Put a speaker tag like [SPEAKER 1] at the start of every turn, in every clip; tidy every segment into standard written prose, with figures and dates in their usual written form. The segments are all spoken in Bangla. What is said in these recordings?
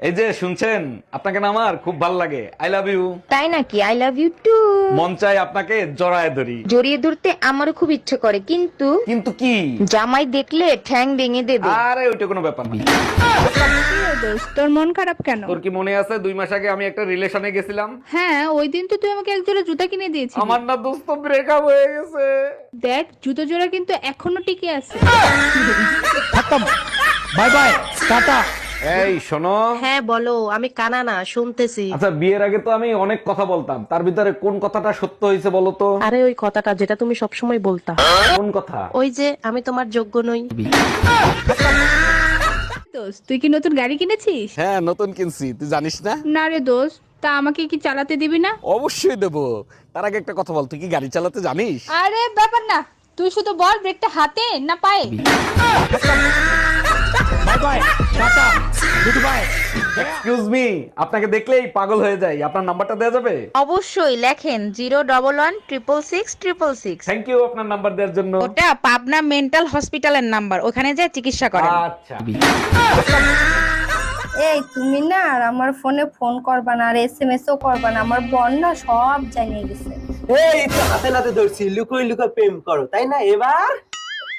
[SPEAKER 1] এই যে শুনছেন, আপনাকে না আমার খুব ভালো লাগে। I love you.
[SPEAKER 2] তাই নাকি? I love you too.
[SPEAKER 1] মন চাই আপনাকে জড়ায় ধরি।
[SPEAKER 2] জড়িয়ে ধরতে আমারও খুব ইচ্ছে করে, কিন্তু
[SPEAKER 1] কিন্তু কি?
[SPEAKER 2] জামাই দেখলে ঠ্যাং ভেঙে দেবে।
[SPEAKER 1] আরে ওইটা কোনো ব্যাপার না।
[SPEAKER 3] দোস্ত, তোর মন খারাপ কেন?
[SPEAKER 1] তোর কি মনে আছে 2 মাস আগে আমি একটা রিলেশনে গেছিলাম?
[SPEAKER 3] হ্যাঁ, ওই দিন তো তুই আমাকে এক জোড়া জুতা কিনে দিয়েছিস।
[SPEAKER 1] আমার না দোস্ত ব্রেকআপ হয়ে গেছে।
[SPEAKER 3] দেখ, জুতো জোড়া কিন্তু এখনো টিকে আছে।
[SPEAKER 1] Bye bye, tata. এই শোনো।
[SPEAKER 4] হ্যাঁ বলো, আমি কানা না, শুনতেছি।
[SPEAKER 1] আচ্ছা, বিয়ের আগে তো আমি অনেক কথা বলতাম, তার ভিতরে কোন কথাটা সত্য হয়েছে বলো তো?
[SPEAKER 4] আরে ওই কথাটা যেটা তুমি সবসময় বলতা।
[SPEAKER 1] কোন কথা?
[SPEAKER 4] ওই যে আমি তোমার যোগ্য নই।
[SPEAKER 3] দোস্ত, তুই কি নতুন গাড়ি কিনেছিস?
[SPEAKER 1] হ্যাঁ, নতুন কিনছি, তুই জানিস না?
[SPEAKER 3] না রে দোস্ত, তা আমাকে কি চালাতে দিবি না?
[SPEAKER 1] অবশ্যই দেবো। তার আগে একটা কথা বল, তুই কি গাড়ি চালাতে জানিস?
[SPEAKER 3] আরে ব্যাপার না, তুই শুধু বল ব্রেকটা হাতে না পায়ে।
[SPEAKER 1] Bye bye, tata, good bye. Excuse me, আপনাকে দেখলেই পাগল হয়ে যাই। আপনার নাম্বারটা দেওয়া যাবে?
[SPEAKER 2] অবশ্যই, লেখেন 011 166 666।
[SPEAKER 1] থ্যাংক ইউ আপনার নাম্বার দেওয়ার জন্য।
[SPEAKER 2] ওটা পাবনা মেন্টাল হসপিটালের নাম্বার, ওখানে যা চিকিৎসা করেন।
[SPEAKER 1] আচ্ছা।
[SPEAKER 5] এই তুমি না আর আমার ফোনে ফোন করবা না আর এসএমএস ও করবা না, আমার বোন না সব জানিয়ে গেছে।
[SPEAKER 6] এই তো হাতে নাতে ধরছি, লুকোই লুকোই প্রেম করো তাই না? এবার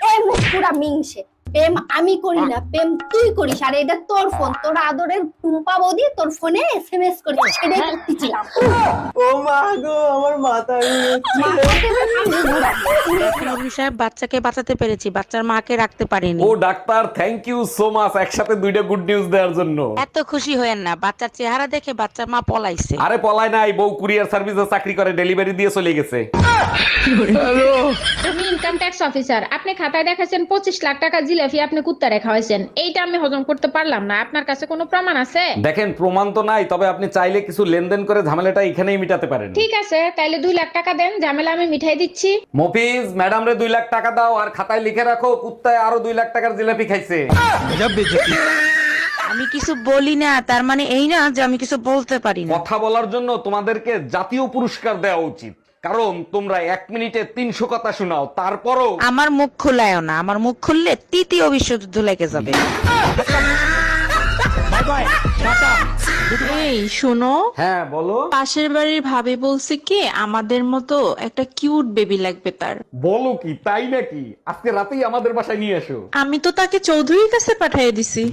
[SPEAKER 5] এই মুখ পুরা মিংসে। প্রেম আমি করি না, প্রেম তুই করিস। আর এটা তোর ফোন, তোর আদরের টুম্পা বৌদি তোর ফোনে এসএমএস করেছে, সেটাই করতেছিলাম।
[SPEAKER 6] ও মা গো, আমার মাথা
[SPEAKER 4] নবী সাহেব, বাচ্চাকে বাঁচাতে পেরেছি, বাচ্চার মাকে রাখতে পারিনি।
[SPEAKER 1] ও doctor, thank you so much, একসাথে দুইটা গুড নিউজ দেওয়ার জন্য।
[SPEAKER 4] এত খুশি হয়েন না, বাচ্চার চেহারা দেখে বাচ্চার মা পলাইছে।
[SPEAKER 1] আরে পলায় নাই, বউ কুরিয়ার সার্ভিসে চাকরি করে, ডেলিভারি দিয়ে চলে গেছে।
[SPEAKER 7] আমি ইনকাম ট্যাক্স অফিসার, আপনি খাতায় দেখাছেন 25 লাখ টাকা জিলাপি আপনি কুত্তা রেখা হয়েছেন, এইটা আমি হজম করতে পারলাম না। আপনার কাছে কোনো প্রমাণ আছে?
[SPEAKER 1] দেখেন, প্রমাণ তো নাই, তবে আপনি চাইলে কিছু লেনদেন করে ঝামেলাটা এখানেই মিটাতে পারেন।
[SPEAKER 7] ঠিক আছে, তাইলে 2 লাখ টাকা দেন, ঝামেলা আমি মিঠাই দিচ্ছি।
[SPEAKER 1] মফিজ, ম্যাডাম রে 2 লাখ টাকা দাও, আর খাতায় লিখে রাখো কুত্তায় আরো 2 লাখ টাকার জিলাপি খাইছে।
[SPEAKER 4] আমি কিছু বলি না তার মানে এই না যে আমি কিছু বলতে পারি না।
[SPEAKER 1] কথা বলার জন্য তোমাদেরকে জাতীয় পুরস্কার দেওয়া উচিত, কারণ তোমরা 1 মিনিটে 300 কথা শোনাও, তারপরও
[SPEAKER 4] আমার মুখ খুলায় না, আমার মুখ খুললে তৃতীয় বিশ্বযুদ্ধ লেগে যাবে। এই শোনো,
[SPEAKER 1] হ্যাঁ বলো।
[SPEAKER 4] পাশের বাড়ির ভাবি বলছে কি আমাদের মতো একটা কিউট বেবি লাগবে তার।
[SPEAKER 1] বলো কি, তাই নাকি? আজকে রাতেই আমাদের বাসায় নিয়ে এসো।
[SPEAKER 4] আমি তো তাকে চৌধুরীর কাছে পাঠিয়ে দিছি।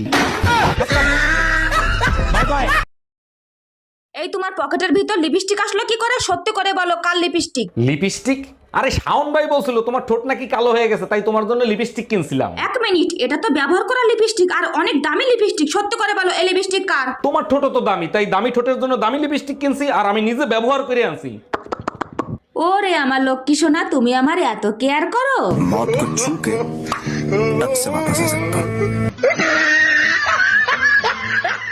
[SPEAKER 8] এই তোমার পকেটের ভিতর লিপস্টিক আসলো কি করে? সত্যি করে বলো, কাল লিপস্টিক?
[SPEAKER 1] লিপস্টিক? আরে শাওন ভাই বলছিল তোমার ঠোঁট নাকি কালো হয়ে গেছে, তাই তোমার জন্য লিপস্টিক কিনছিলাম।
[SPEAKER 8] এক মিনিট, এটা তো ব্যবহার করা লিপস্টিক আর অনেক দামি লিপস্টিক। সত্যি করে বলো, এই লিপস্টিক কার?
[SPEAKER 1] তোমার ঠোঁট তো দামি, তাই দামি ঠোঁটের জন্য দামি লিপস্টিক কিনছি, আর আমি নিজে ব্যবহার করে আনছি।
[SPEAKER 8] ওরে আমার লক্ষ্মী সোনা, তুমি আমার এত কেয়ার করো।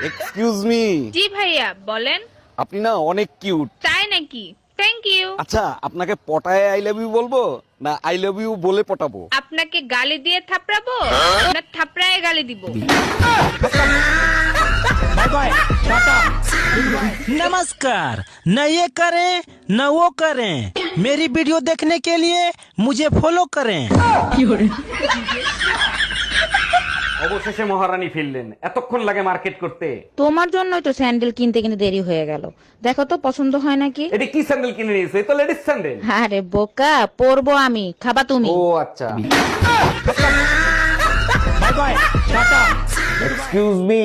[SPEAKER 1] Excuse me.
[SPEAKER 3] জি ভাইয়া, বলেন।
[SPEAKER 1] আপনি না অনেক কিউট।
[SPEAKER 3] তাই নাকি? Thank you.
[SPEAKER 1] আচ্ছা, আপনাকে পটায় আই লাভ ইউ বলবো না আই লাভ ইউ বলে পটাবো?
[SPEAKER 3] আপনাকে গালি দিয়ে থাপড়াবো না থাপড়ায় গালি দিব?
[SPEAKER 9] नमस्कार, न ये करें न वो करें, मेरी वीडियो देखने के लिए मुझे फॉलो करें।
[SPEAKER 1] অবশেষে মহারানী ফিরলেন, এতক্ষণ লাগে মার্কেট করতে?
[SPEAKER 2] তোমার জন্যই তো স্যান্ডেল কিনতে কিনতে দেরি হয়ে গেল। দেখো তো পছন্দ হয় নাকি।
[SPEAKER 1] এটা কি স্যান্ডেল কিনে নিয়েছো? এটা লেডিস স্যান্ডেল।
[SPEAKER 2] আরে বোকা, পরবো আমি, খাবা তুমি।
[SPEAKER 1] ও আচ্ছা। Excuse me,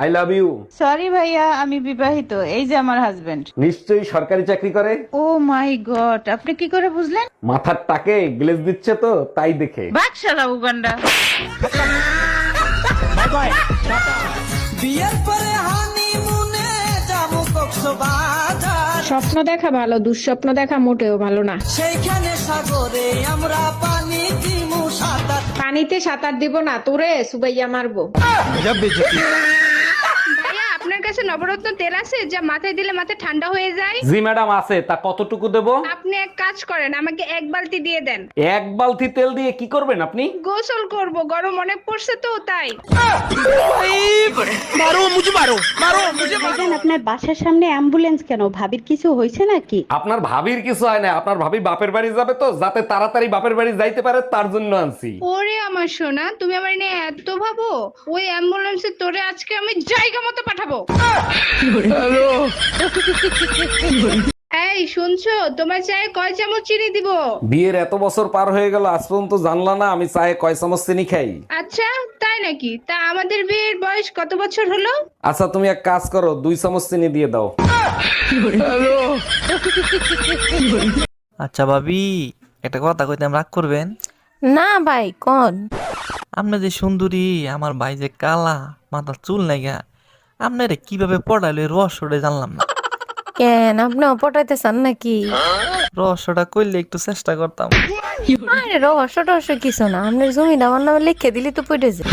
[SPEAKER 1] I love you.
[SPEAKER 10] Sorry ভাইয়া, আমি বিবাহিত, এই যে আমার হাজবেন্ড।
[SPEAKER 1] নিশ্চয়ই সরকারি চাকরি করে।
[SPEAKER 10] ও মাই গড, আপনি কি করে বুঝলেন?
[SPEAKER 1] মাথার টাকে গ্লেজ দিচ্ছে তো, তাই দেখে।
[SPEAKER 10] বাকশালা উগান্ডা।
[SPEAKER 9] বিয়ের পরে হানিমুনে যাবো কক্সবাজার,
[SPEAKER 7] স্বপ্ন দেখা ভালো, দুঃস্বপ্ন দেখা মোটেও ভালো না।
[SPEAKER 9] সেইখানে সাগরে আমরা পানি দিমু সাঁতার।
[SPEAKER 7] পানিতে সাঁতার দিব না, তোরে সুবাইয়া মারবো।
[SPEAKER 3] ভাইয়া, আপনার কাছে নবরত্ন তেল আছে যা মাথায় দিলে মাথা ঠান্ডা হয়ে যায়?
[SPEAKER 1] জি ম্যাডাম আছে, তা কতটুকু দেব?
[SPEAKER 3] আপনি এক কাজ করেন, আমাকে 1 বালতি দিয়ে দেন।
[SPEAKER 1] 1 বালতি তেল দিয়ে কি করবেন আপনি?
[SPEAKER 3] গোসল করব, গরম অনেক পড়ছে তো তাই।
[SPEAKER 10] আপনার বাসার সামনে অ্যাম্বুলেন্স কেন? ভাবির কিছু হয়েছে নাকি?
[SPEAKER 1] আপনার ভাবির কিছু হয় না, আপনার ভাবি বাপের বাড়ি যাবে তো, যাতে তাড়াতাড়ি বাপের বাড়ি যাইতে পারে তার জন্য আনছি।
[SPEAKER 3] ওরে আমার সোনা, তুমি আমার নিয়ে এত ভাবো? ওই অ্যাম্বুলেন্সে তোরে আজকে আমি জায়গা মতো পাঠাবো। এই শুনছো, তোমার চায়ে কয় চামচ চিনি দিব?
[SPEAKER 1] বিয়ের এত বছর পার হয়ে গেল, আজ পর্যন্ত জানলা না আমি চায়ে কয় চামচ চিনি খাই?
[SPEAKER 3] আচ্ছা তাই নাকি? তা আমাদের বিয়ের বয়স কত বছর হলো?
[SPEAKER 1] আচ্ছা তুমি এক কাজ করো, 2 চামচ চিনি দিয়ে দাও।
[SPEAKER 11] আচ্ছা ভাবি, একটা কথা কইতে রাগ করবেন
[SPEAKER 10] না ভাই কোন?
[SPEAKER 11] আপনি যে সুন্দরী, আমার ভাই যে কালা, মাথার চুল নাইগা, আপনারে কিভাবে পড়াইলে রহস্যটা জানলাম না।
[SPEAKER 10] কেন আপনি পটাইতে চান নাকি?
[SPEAKER 11] রহস্যটা কইলে একটু চেষ্টা করতাম।
[SPEAKER 10] আরে রহস্য টহস্য কিছু না, আপনার জমিটা আমার নামে লিখে দিলি তো পড়ে যায়।